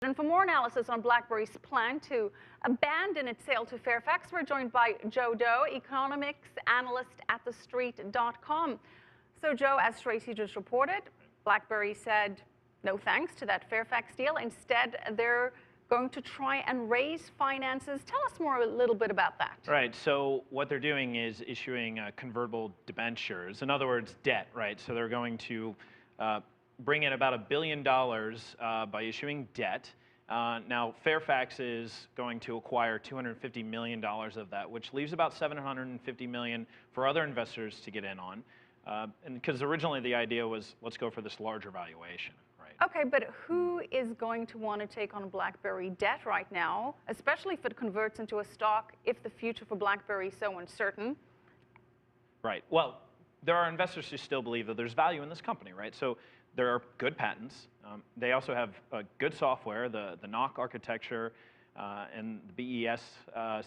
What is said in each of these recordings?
And for more analysis on BlackBerry's plan to abandon its sale to Fairfax, we're joined by Deaux, economics analyst at TheStreet.com. So, Joe, as Tracy just reported, BlackBerry said no thanks to that Fairfax deal. Instead, they're going to try and raise finances. Tell us a little bit about that. Right. So what they're doing is issuing convertible debentures. In other words, debt. Right. So they're going to bring in about $1 billion by issuing debt. Now, Fairfax is going to acquire $250 million of that, which leaves about $750 million for other investors to get in on. And because originally the idea was, let's go for this larger valuation. Okay, but who is going to want to take on BlackBerry debt right now, especially if it converts into a stock, if the future for BlackBerry is so uncertain? Right. Well, there are investors who still believe that there's value in this company, right? So there are good patents. They also have good software, the NOC architecture and the BES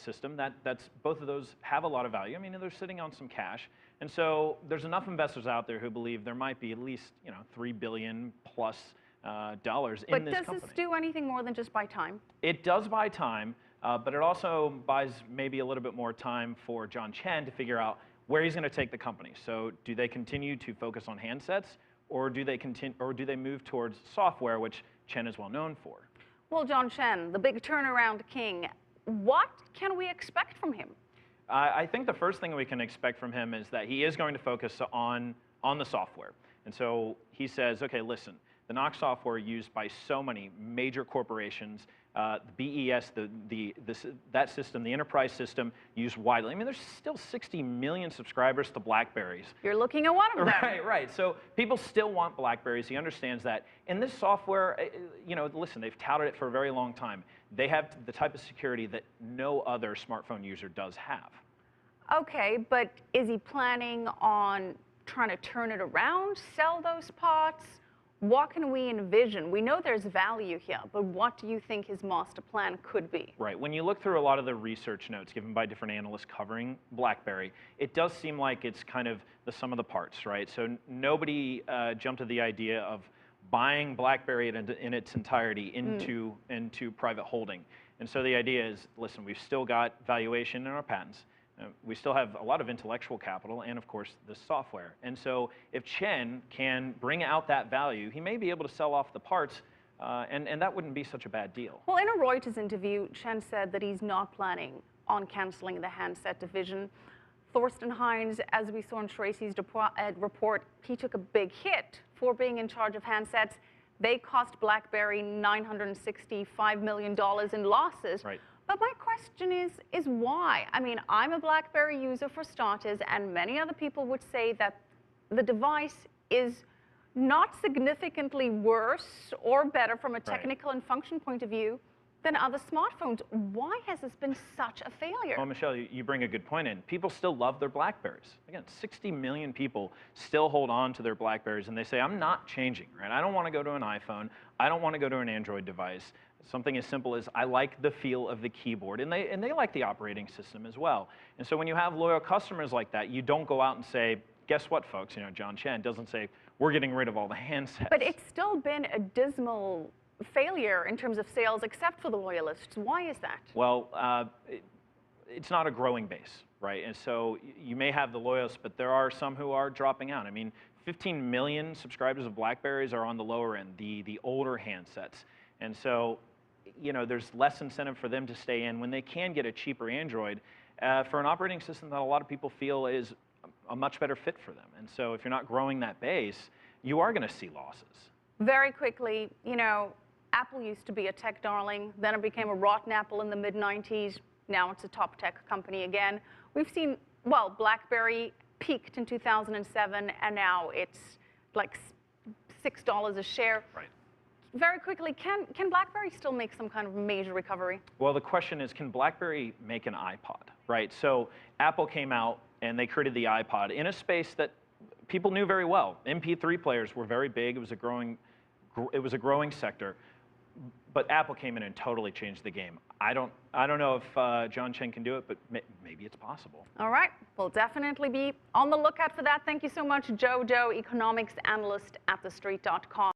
system. That's both of those have a lot of value. I mean, they're sitting on some cash. And so there's enough investors out there who believe there might be at least, $3 billion plus dollars in this company. But does this do anything more than just buy time? It does buy time, but it also buys maybe a little bit more time for John Chen to figure out where he's going to take the company. So do they continue to focus on handsets, or do they move towards software, which Chen is well known for? Well, John Chen, the big turnaround king, what can we expect from him? I think the first thing we can expect from him is that he is going to focus on the software. And so he says, okay, listen, the NOC software used by so many major corporations, the BES, that system, the enterprise system, used widely. I mean, there's still 60 million subscribers to Blackberries. You're looking at one of them. Right. So people still want Blackberries. He understands that. And this software, listen, they've touted it for a very long time. They have the type of security that no other smartphone user does have. Okay, but is he planning on trying to turn it around, sell those pots? What can we envision? We know there's value here, but what do you think his master plan could be? Right. When you look through a lot of the research notes given by different analysts covering BlackBerry, it does seem like it's kind of the sum of the parts, right? So nobody jumped to the idea of buying BlackBerry in its entirety into private holding. And so the idea is, listen, we've still got valuation in our patents. We still have a lot of intellectual capital and, of course, the software. And so if Chen can bring out that value, he may be able to sell off the parts, and that wouldn't be such a bad deal. Well, in a Reuters interview, Chen said that he's not planning on canceling the handset division. Thorsten Heinz, as we saw in Tracy's report, he took a big hit for being in charge of handsets. They cost BlackBerry $965 million in losses. Right. But my question is why? I mean, I'm a BlackBerry user for starters, and many other people would say that the device is not significantly worse or better from a technical and function point of view than other smartphones. Why has this been such a failure? Well, Michelle, you bring a good point in. People still love their BlackBerries. Again, 60 million people still hold on to their BlackBerries, and they say, I'm not changing, right? I don't want to go to an iPhone. I don't want to go to an Android device. Something as simple as I like the feel of the keyboard, and they like the operating system as well. And so when you have loyal customers like that, you don't go out and say, guess what, folks? John Chen doesn't say, we're getting rid of all the handsets. But it's still been a dismal failure in terms of sales, except for the loyalists. Why is that? Well, it's not a growing base, right? And so you may have the loyalists, but there are some who are dropping out. I mean, 15 million subscribers of BlackBerries are on the lower end, the older handsets. And so there's less incentive for them to stay in when they can get a cheaper Android for an operating system that a lot of people feel is a much better fit for them. And so if you're not growing that base, you are going to see losses. Very quickly, Apple used to be a tech darling, then it became a rotten apple in the mid-90s. Now it's a top tech company again. We've seen, well, BlackBerry peaked in 2007, and now it's like $6 a share. Right. Very quickly, can BlackBerry still make some kind of major recovery? Well, the question is, can BlackBerry make an iPod, right? So Apple came out and they created the iPod in a space that people knew very well. MP3 players were very big. It was a growing sector. But Apple came in and totally changed the game. I don't know if John Chen can do it, but maybe it's possible. All right. We'll definitely be on the lookout for that. Thank you so much, Deaux, economics analyst at TheStreet.com.